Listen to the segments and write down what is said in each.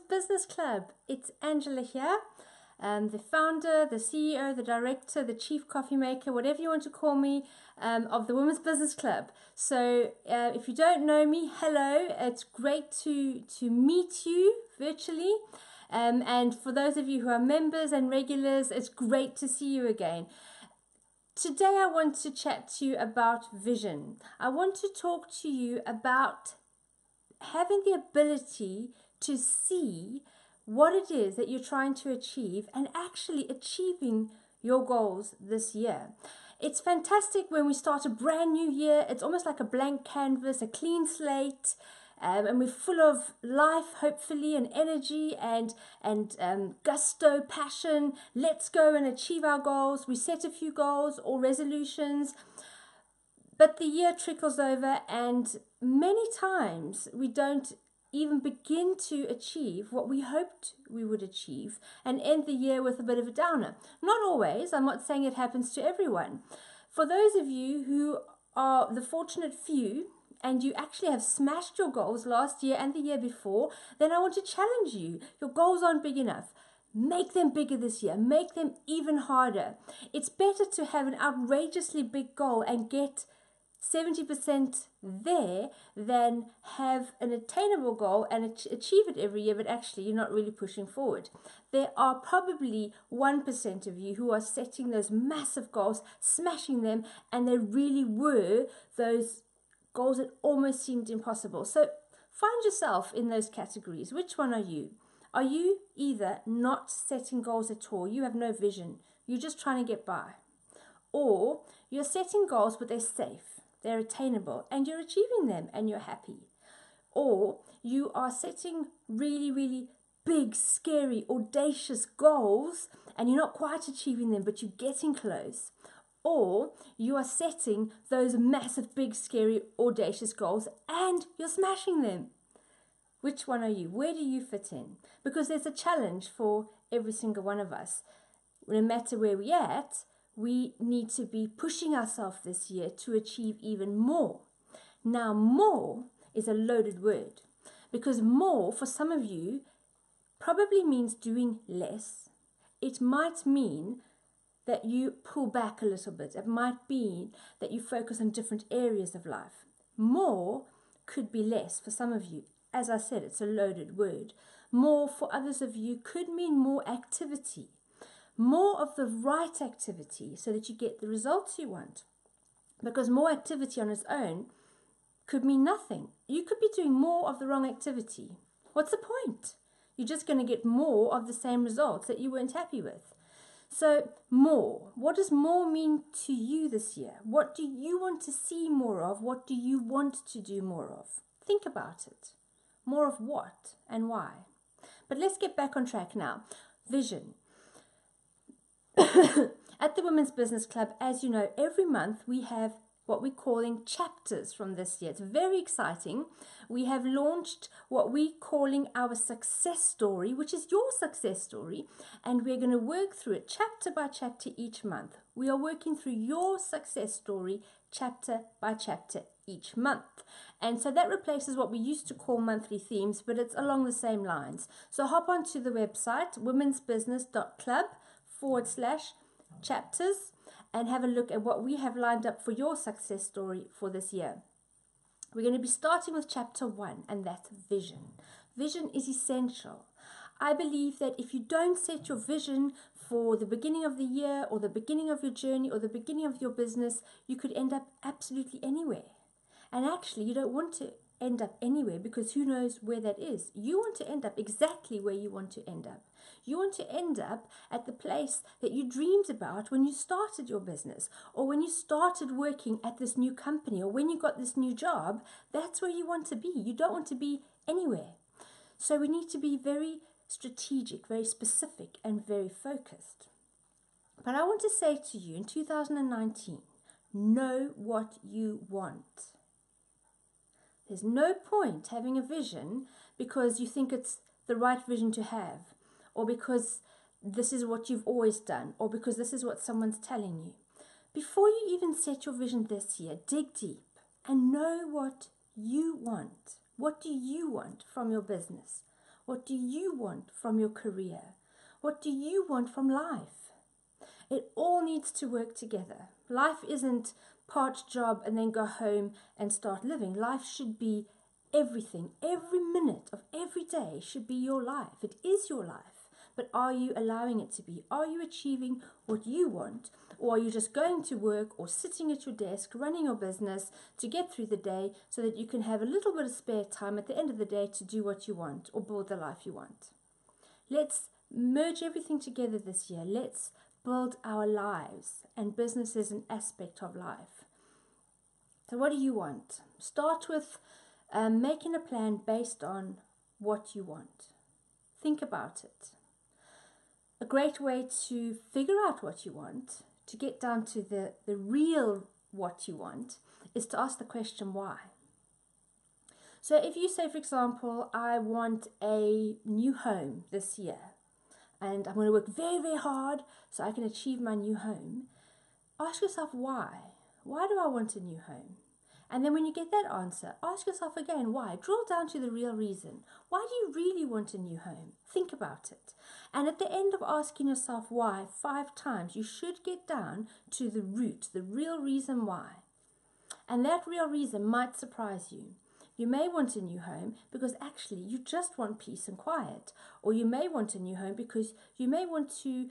Business Club. It's Angela here, the founder, the CEO, the director, the chief coffee maker, whatever you want to call me, of the Women's Business Club. So if you don't know me, hello. It's great to meet you virtually. And for those of you who are members and regulars, it's great to see you again. Today I want to chat to you about vision. I want to talk to you about having the ability to see what it is that you're trying to achieve and actually achieving your goals this year. It's fantastic when we start a brand new year. It's almost like a blank canvas, a clean slate, and we're full of life, hopefully, and energy and gusto, passion. Let's go and achieve our goals. We set a few goals or resolutions, but the year trickles over, and many times we don't even begin to achieve what we hoped we would achieve and end the year with a bit of a downer. Not always. I'm not saying it happens to everyone. For those of you who are the fortunate few and you actually have smashed your goals last year and the year before, then I want to challenge you. Your goals aren't big enough. Make them bigger this year. Make them even harder. It's better to have an outrageously big goal and get 70% there than have an attainable goal and achieve it every year, but actually you're not really pushing forward. There are probably 1% of you who are setting those massive goals, smashing them, and they really were those goals that almost seemed impossible. So find yourself in those categories. Which one are you? Are you either not setting goals at all, you have no vision, you're just trying to get by, or you're setting goals but they're safe, they're attainable, and you're achieving them and you're happy? Or you are setting really, really big, scary, audacious goals and you're not quite achieving them, but you're getting close. Or you are setting those massive, big, scary, audacious goals and you're smashing them. Which one are you? Where do you fit in? Because there's a challenge for every single one of us. No matter where we're at, we need to be pushing ourselves this year to achieve even more. Now, more is a loaded word because more for some of you probably means doing less. It might mean that you pull back a little bit. It might be that you focus on different areas of life. More could be less for some of you. As I said, it's a loaded word. More for others of you could mean more activity. More of the right activity so that you get the results you want. Because more activity on its own could mean nothing. You could be doing more of the wrong activity. What's the point? You're just going to get more of the same results that you weren't happy with. So more. What does more mean to you this year? What do you want to see more of? What do you want to do more of? Think about it. More of what and why? But let's get back on track now. Vision. At the Women's Business Club, as you know, every month we have what we're calling chapters from this year. It's very exciting. We have launched what we're calling our success story, which is your success story, and we're going to work through it chapter by chapter each month. We are working through your success story chapter by chapter each month. And so that replaces what we used to call monthly themes, but it's along the same lines. So hop onto the website, womensbusiness.club/chapters, and have a look at what we have lined up for your success story for this year. We're going to be starting with chapter 1, and that's vision. Vision is essential. I believe that if you don't set your vision for the beginning of the year or the beginning of your journey or the beginning of your business, you could end up absolutely anywhere. And actually, you don't want to end up anywhere because who knows where that is. You want to end up exactly where you want to end up. You want to end up at the place that you dreamed about when you started your business or when you started working at this new company or when you got this new job. That's where you want to be. You don't want to be anywhere. So we need to be very strategic, very specific, and very focused. But I want to say to you in 2019, know what you want. There's no point having a vision because you think it's the right vision to have, or because this is what you've always done, or because this is what someone's telling you. Before you even set your vision this year, dig deep and know what you want. What do you want from your business? What do you want from your career? What do you want from life? It all needs to work together. Life isn't part job and then go home and start living. Life should be everything. Every minute of every day should be your life. It is your life. But are you allowing it to be? Are you achieving what you want? Or are you just going to work or sitting at your desk, running your business to get through the day so that you can have a little bit of spare time at the end of the day to do what you want or build the life you want? Let's merge everything together this year. Let's build our lives, and business is an aspect of life. So what do you want? Start with making a plan based on what you want. Think about it. A great way to figure out what you want, to get down to the real what you want, is to ask the question why. So if you say, for example, I want a new home this year, and I'm going to work very, very hard so I can achieve my new home, ask yourself why. Why do I want a new home? And then when you get that answer, ask yourself again why. Drill down to the real reason. Why do you really want a new home? Think about it. And at the end of asking yourself why 5 times, you should get down to the root, the real reason why. And that real reason might surprise you. You may want a new home because actually you just want peace and quiet. Or you may want a new home because you may want to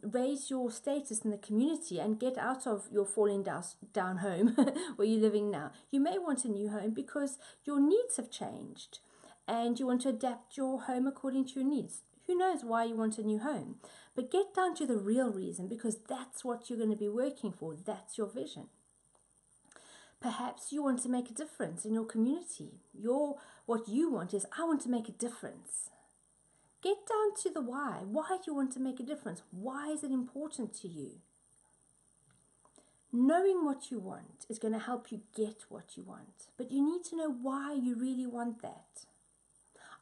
raise your status in the community and get out of your falling down home where you're living now. You may want a new home because your needs have changed and you want to adapt your home according to your needs. Who knows why you want a new home? But get down to the real reason, because that's what you're going to be working for. That's your vision. Perhaps you want to make a difference in your community. What you want is, I want to make a difference. Get down to the why. Why do you want to make a difference? Why is it important to you? Knowing what you want is going to help you get what you want. But you need to know why you really want that.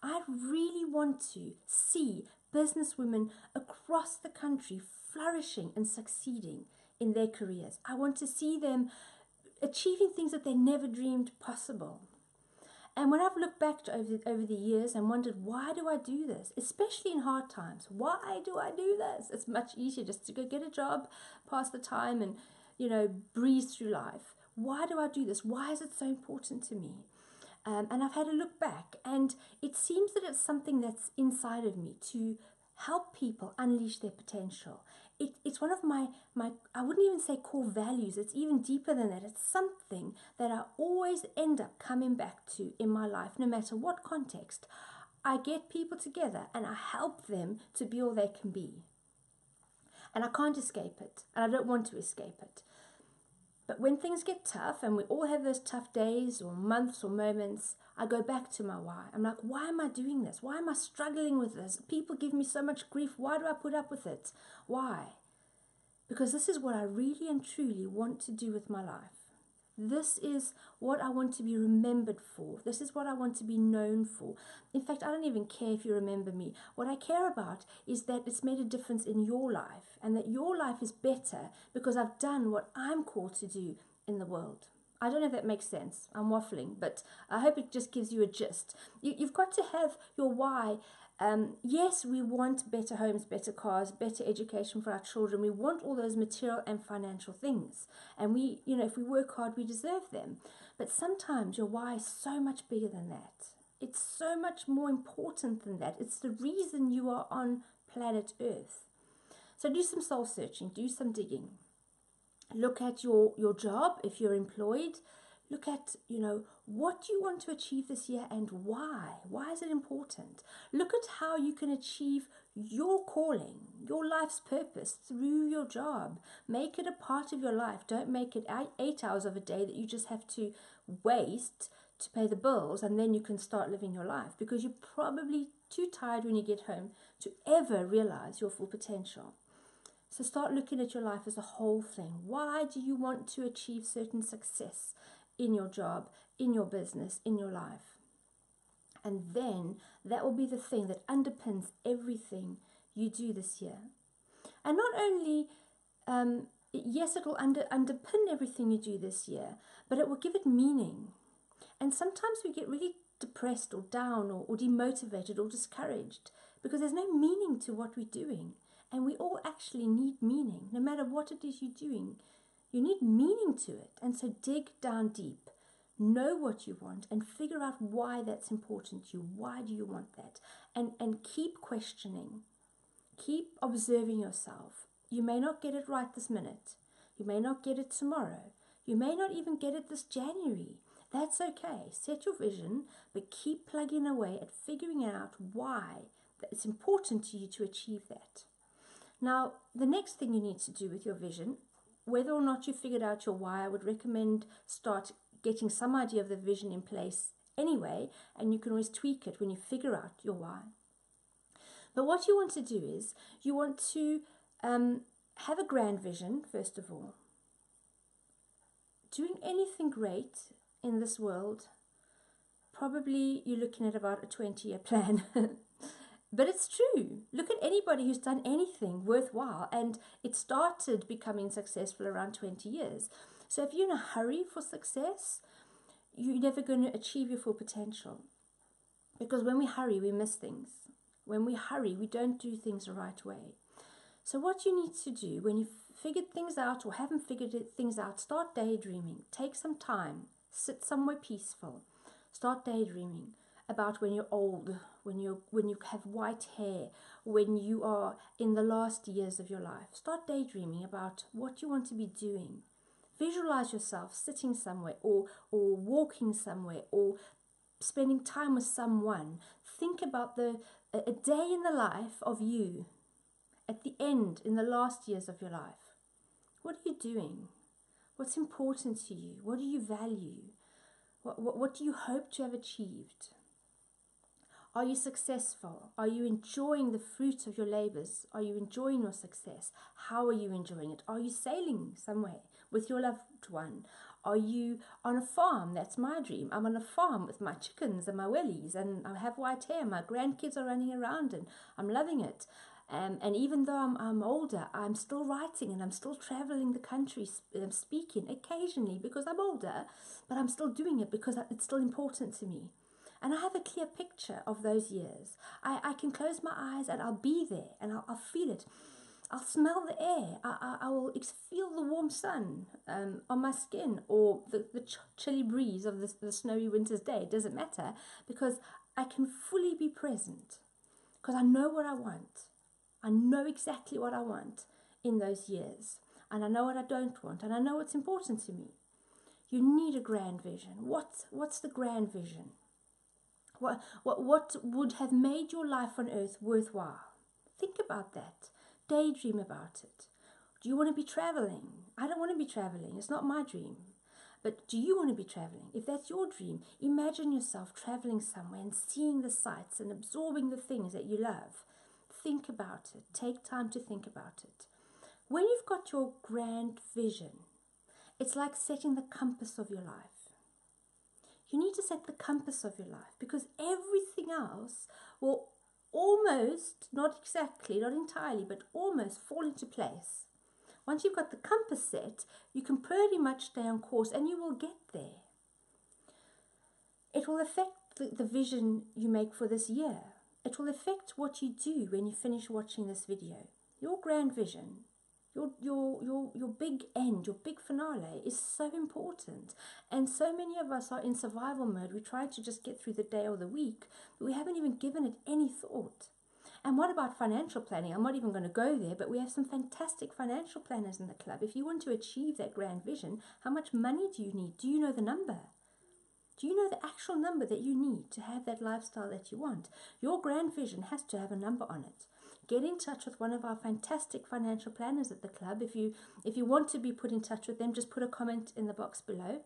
I really want to see businesswomen across the country flourishing and succeeding in their careers. I want to see them achieving things that they never dreamed possible. And when I've looked back over the years and wondered, why do I do this? Especially in hard times. Why do I do this? It's much easier just to go get a job, pass the time and, breeze through life. Why do I do this? Why is it so important to me? And I've had a look back, and it seems that it's something that's inside of me to help people unleash their potential. It's one of my, I wouldn't even say core values, it's even deeper than that. It's something that I always end up coming back to in my life, no matter what context. I get people together and I help them to be all they can be. And I can't escape it, and I don't want to escape it. But when things get tough, and we all have those tough days or months or moments, I go back to my why. I'm like, why am I doing this? Why am I struggling with this? People give me so much grief. Why do I put up with it? Why? Because this is what I really and truly want to do with my life. This is what I want to be remembered for. This is what I want to be known for. In fact, I don't even care if you remember me. What I care about is that it's made a difference in your life, and that your life is better because I've done what I'm called to do in the world. I don't know if that makes sense. I'm waffling, but I hope it just gives you a gist. You've got to have your why. Yes, we want better homes, better cars, better education for our children. We want all those material and financial things. And we, if we work hard, we deserve them. But sometimes your why is so much bigger than that. It's so much more important than that. It's the reason you are on planet Earth. So do some soul searching, do some digging. Look at your job if you're employed. Look at, what do you want to achieve this year and why? Why is it important? Look at how you can achieve your calling, your life's purpose through your job. Make it a part of your life. Don't make it 8 hours of a day that you just have to waste to pay the bills, and then you can start living your life, because you're probably too tired when you get home to ever realize your full potential. So start looking at your life as a whole thing. Why do you want to achieve certain success in your job, in your business, in your life? And then that will be the thing that underpins everything you do this year. And not only, yes, it will underpin everything you do this year, but it will give it meaning. And sometimes we get really depressed or down or demotivated or discouraged, because there's no meaning to what we're doing. And we all actually need meaning. No matter what it is you're doing, you need meaning to it. And so dig down deep. Know what you want and figure out why that's important to you. Why do you want that? And keep questioning. Keep observing yourself. You may not get it right this minute. You may not get it tomorrow. You may not even get it this January. That's okay. Set your vision, but keep plugging away at figuring out why it's important to you to achieve that. Now, the next thing you need to do with your vision, whether or not you figured out your why, I would recommend start getting some idea of the vision in place anyway, and you can always tweak it when you figure out your why. But what you want to do is you want to have a grand vision, first of all. Doing anything great in this world, probably you're looking at about a 20-year plan. But it's true. Look at anybody who's done anything worthwhile, and it started becoming successful around 20 years. So if you're in a hurry for success, you're never going to achieve your full potential. Because when we hurry, we miss things. When we hurry, we don't do things the right way. So what you need to do when you've figured things out or haven't figured things out, start daydreaming. Take some time. Sit somewhere peaceful. Start daydreaming about when you're old, when you have white hair, when you are in the last years of your life. Start daydreaming about what you want to be doing. Visualize yourself sitting somewhere or walking somewhere or spending time with someone. Think about a day in the life of you at the end, in the last years of your life. What are you doing? What's important to you? What do you value? What do you hope to have achieved? Are you successful? Are you enjoying the fruit of your labors? Are you enjoying your success? How are you enjoying it? Are you sailing somewhere with your loved one? Are you on a farm? That's my dream. I'm on a farm with my chickens and my wellies, and I have white hair. My grandkids are running around, and I'm loving it. And even though I'm older, I'm still writing, and I'm still traveling the country, speaking occasionally because I'm older, but I'm still doing it because it's still important to me. And I have a clear picture of those years. I can close my eyes and I'll be there, and I'll feel it. I'll smell the air. I will feel the warm sun on my skin, or the chilly breeze of the snowy winter's day. It doesn't matter, because I can fully be present, because I know what I want. I know exactly what I want in those years, and I know what I don't want, and I know what's important to me. You need a grand vision. What's the grand vision? What would have made your life on earth worthwhile? Think about that. Daydream about it. Do you want to be traveling? I don't want to be traveling. It's not my dream. But do you want to be traveling? If that's your dream, imagine yourself traveling somewhere and seeing the sights and absorbing the things that you love. Think about it. Take time to think about it. When you've got your grand vision, it's like setting the compass of your life. You need to set the compass of your life, because everything else will almost, not exactly, not entirely, but almost fall into place. Once you've got the compass set, you can pretty much stay on course, and you will get there. It will affect the vision you make for this year. It will affect what you do when you finish watching this video. Your grand vision, your big end, your big finale is so important. And so many of us are in survival mode. We try to just get through the day or the week, but we haven't even given it any thought. And what about financial planning? I'm not even going to go there, but we have some fantastic financial planners in the club. If you want to achieve that grand vision, how much money do you need? Do you know the number? Do you know the actual number that you need to have that lifestyle that you want? Your grand vision has to have a number on it. Get in touch with one of our fantastic financial planners at the club. If you want to be put in touch with them, just put a comment in the box below,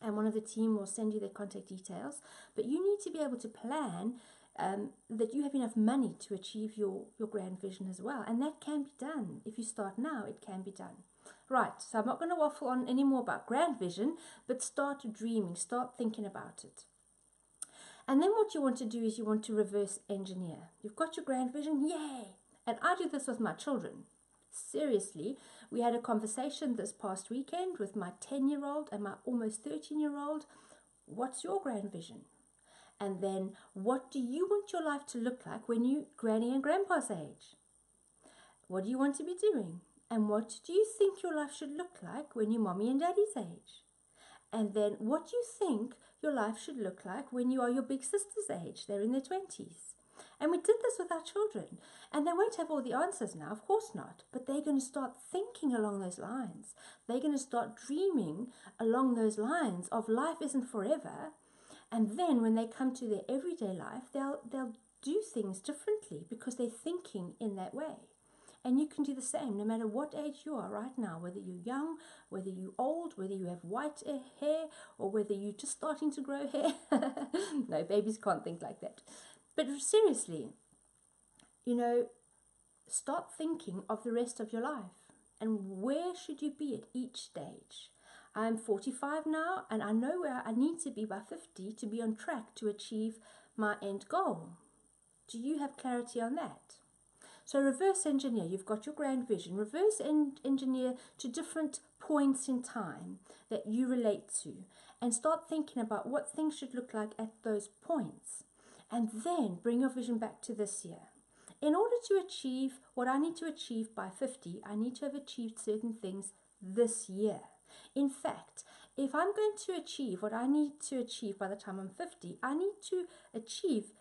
and one of the team will send you their contact details. But you need to be able to plan that you have enough money to achieve your grand vision as well. And that can be done. If you start now, it can be done. Right, so I'm not going to waffle on any more about grand vision, but start dreaming, start thinking about it. And then what you want to do is you want to reverse engineer. You've got your grand vision, yay! And I do this with my children. Seriously, we had a conversation this past weekend with my 10-year-old and my almost 13-year-old. What's your grand vision? And then what do you want your life to look like when you granny and grandpa's age? What do you want to be doing? And what do you think your life should look like when you're mommy and daddy's age? And then what do you think your life should look like when you are your big sister's age? They're in their 20s. And we did this with our children. And they won't have all the answers now, of course not. But they're going to start thinking along those lines. They're going to start dreaming along those lines of life isn't forever. And then when they come to their everyday life, they'll do things differently because they're thinking in that way. And you can do the same no matter what age you are right now, whether you're young, whether you're old, whether you have white hair, or whether you're just starting to grow hair. No, babies can't think like that. But seriously, start thinking of the rest of your life. And where should you be at each stage? I'm 45 now, and I know where I need to be by 50 to be on track to achieve my end goal. Do you have clarity on that? So reverse engineer, you've got your grand vision. Reverse engineer to different points in time that you relate to, and start thinking about what things should look like at those points. And then bring your vision back to this year. In order to achieve what I need to achieve by 50, I need to have achieved certain things this year. In fact, if I'm going to achieve what I need to achieve by the time I'm 50, I need to achieve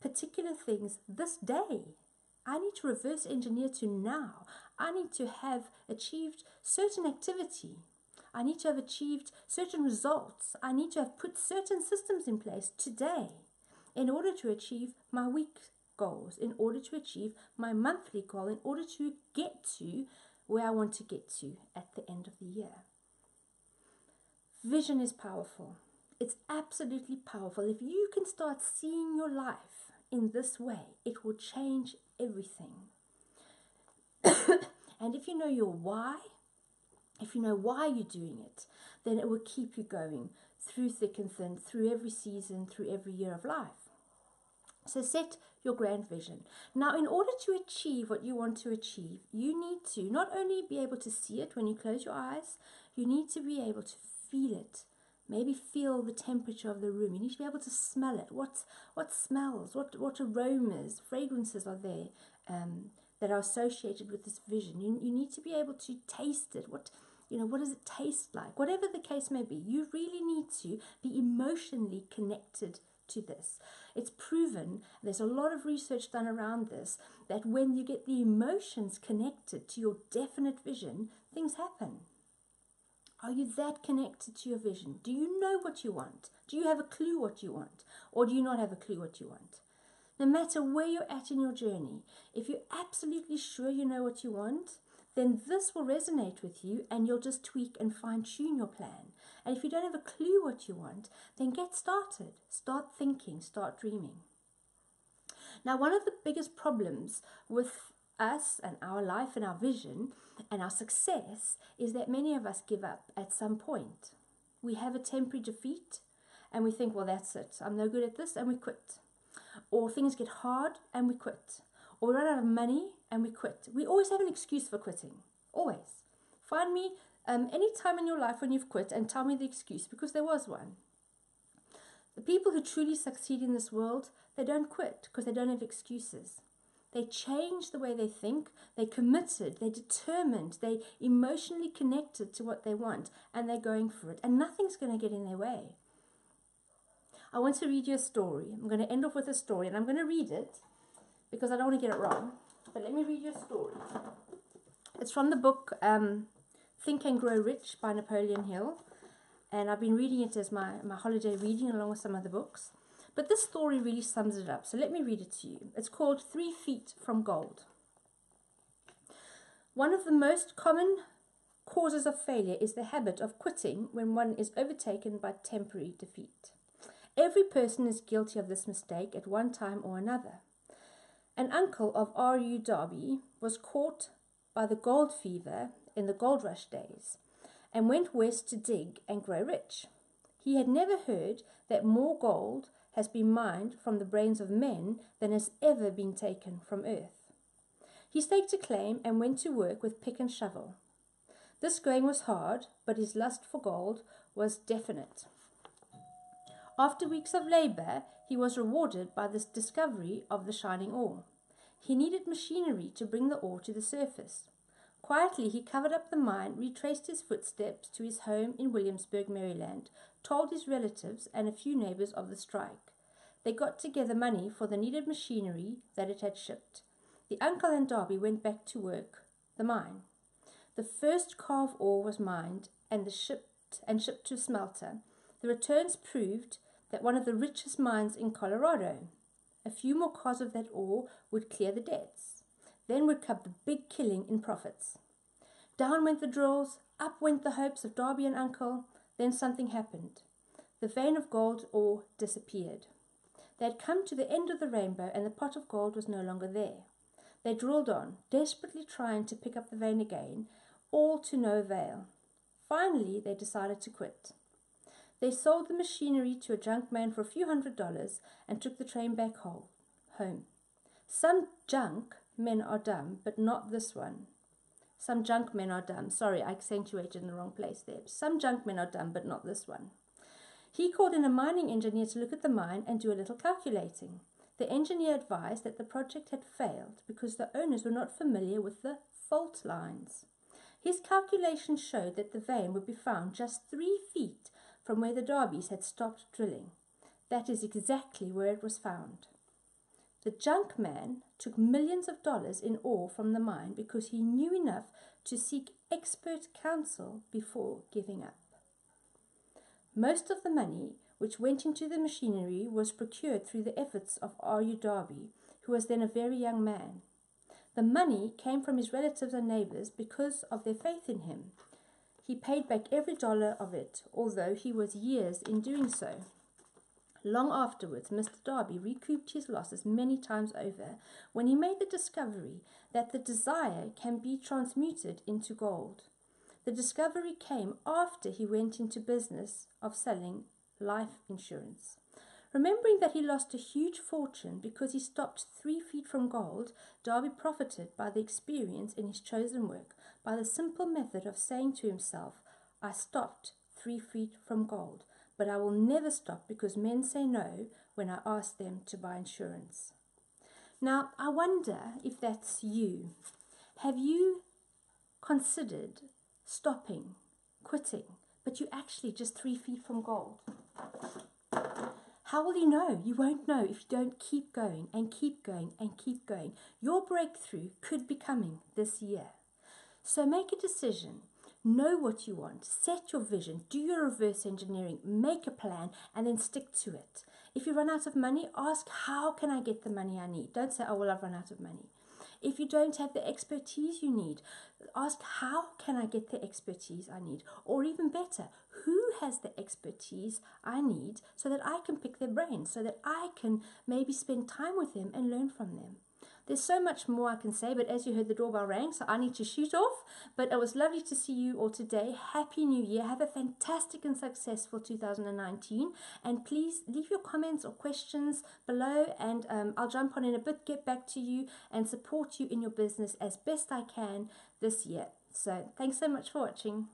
particular things this day. I need to reverse engineer to now. I need to have achieved certain activity. I need to have achieved certain results. I need to have put certain systems in place today in order to achieve my week goals, in order to achieve my monthly goal, in order to get to where I want to get to at the end of the year. Vision is powerful. It's absolutely powerful. If you can start seeing your life in this way, it will change everything. And if you know your why, if you know why you're doing it, then it will keep you going through thick and thin, through every season, through every year of life. So set your grand vision. Now, in order to achieve what you want to achieve, you need to not only be able to see it when you close your eyes, you need to be able to feel it. Maybe feel the temperature of the room. You need to be able to smell it. What smells, what aromas, fragrances are there that are associated with this vision. You need to be able to taste it. What does it taste like? Whatever the case may be, you really need to be emotionally connected to this. It's proven, there's a lot of research done around this, that when you get the emotions connected to your definite vision, things happen. Are you that connected to your vision? Do you know what you want? Do you have a clue what you want? Or do you not have a clue what you want? No matter where you're at in your journey, if you're absolutely sure you know what you want, then this will resonate with you and you'll just tweak and fine-tune your plan. And if you don't have a clue what you want, then get started. Start thinking, start dreaming. Now, one of the biggest problems with us and our life and our vision and our success is that many of us give up at some point. We have a temporary defeat and we think, well, that's it. I'm no good at this, and we quit. Or things get hard and we quit. Or we run out of money and we quit. We always have an excuse for quitting. Always. Find me any time in your life when you've quit and tell me the excuse, because there was one. The people who truly succeed in this world, they don't quit because they don't have excuses. They change the way they think, they're committed, they're determined, they're emotionally connected to what they want, and they're going for it. And nothing's going to get in their way. I want to read you a story. I'm going to end off with a story, and I'm going to read it because I don't want to get it wrong. But let me read you a story. It's from the book Think and Grow Rich by Napoleon Hill. And I've been reading it as my holiday reading along with some other books. But this story really sums it up. So let me read it to you. It's called 3 Feet from Gold. One of the most common causes of failure is the habit of quitting when one is overtaken by temporary defeat. Every person is guilty of this mistake at one time or another. An uncle of R.U. Darby was caught by the gold fever in the gold rush days and went west to dig and grow rich. He had never heard that more gold has been mined from the brains of men than has ever been taken from earth. He staked a claim and went to work with pick and shovel. This going was hard, but his lust for gold was definite. After weeks of labour, he was rewarded by the discovery of the shining ore. He needed machinery to bring the ore to the surface. Quietly, he covered up the mine, retraced his footsteps to his home in Williamsburg, Maryland, told his relatives and a few neighbors of the strike. They got together money for the needed machinery that it had shipped. The uncle and Darby went back to work the mine. The first car of ore was mined and shipped to a smelter. The returns proved that one of the richest mines in Colorado. A few more cars of that ore would clear the debts. Then would come the big killing in profits. Down went the drills, up went the hopes of Darby and Uncle. Then something happened. The vein of gold ore disappeared. They had come to the end of the rainbow and the pot of gold was no longer there. They drilled on, desperately trying to pick up the vein again, all to no avail. Finally, they decided to quit. They sold the machinery to a junk man for a few $100s and took the train back home. Some junk men are dumb, but not this one. Some junk men are dumb. Sorry, I accentuated in the wrong place there. Some junk men are dumb, but not this one. He called in a mining engineer to look at the mine and do a little calculating. The engineer advised that the project had failed because the owners were not familiar with the fault lines. His calculations showed that the vein would be found just 3 feet from where the Darbys had stopped drilling. That is exactly where it was found. The junk man took millions of dollars in ore from the mine because he knew enough to seek expert counsel before giving up. Most of the money which went into the machinery was procured through the efforts of R.U. Darby, who was then a very young man. The money came from his relatives and neighbors because of their faith in him. He paid back every dollar of it, although he was years in doing so. Long afterwards, Mr. Darby recouped his losses many times over when he made the discovery that the desire can be transmuted into gold. The discovery came after he went into business of selling life insurance. Remembering that he lost a huge fortune because he stopped 3 feet from gold, Darby profited by the experience in his chosen work by the simple method of saying to himself, I stopped 3 feet from gold, but I will never stop because men say no when I ask them to buy insurance. Now, I wonder if that's you. Have you considered stopping, quitting, but you're actually just 3 feet from gold? How will you know? You won't know if you don't keep going and keep going and keep going. Your breakthrough could be coming this year. So make a decision. Know what you want. Set your vision. Do your reverse engineering. Make a plan and then stick to it. If you run out of money, ask, how can I get the money I need? Don't say, oh, well, I've run out of money. If you don't have the expertise you need, ask, how can I get the expertise I need? Or even better, who has the expertise I need so that I can pick their brains, so that I can maybe spend time with them and learn from them? There's so much more I can say, but as you heard, the doorbell rang, so I need to shoot off. But it was lovely to see you all today. Happy New Year. Have a fantastic and successful 2019. And please leave your comments or questions below, and I'll jump on in a bit, get back to you, and support you in your business as best I can this year. So thanks so much for watching.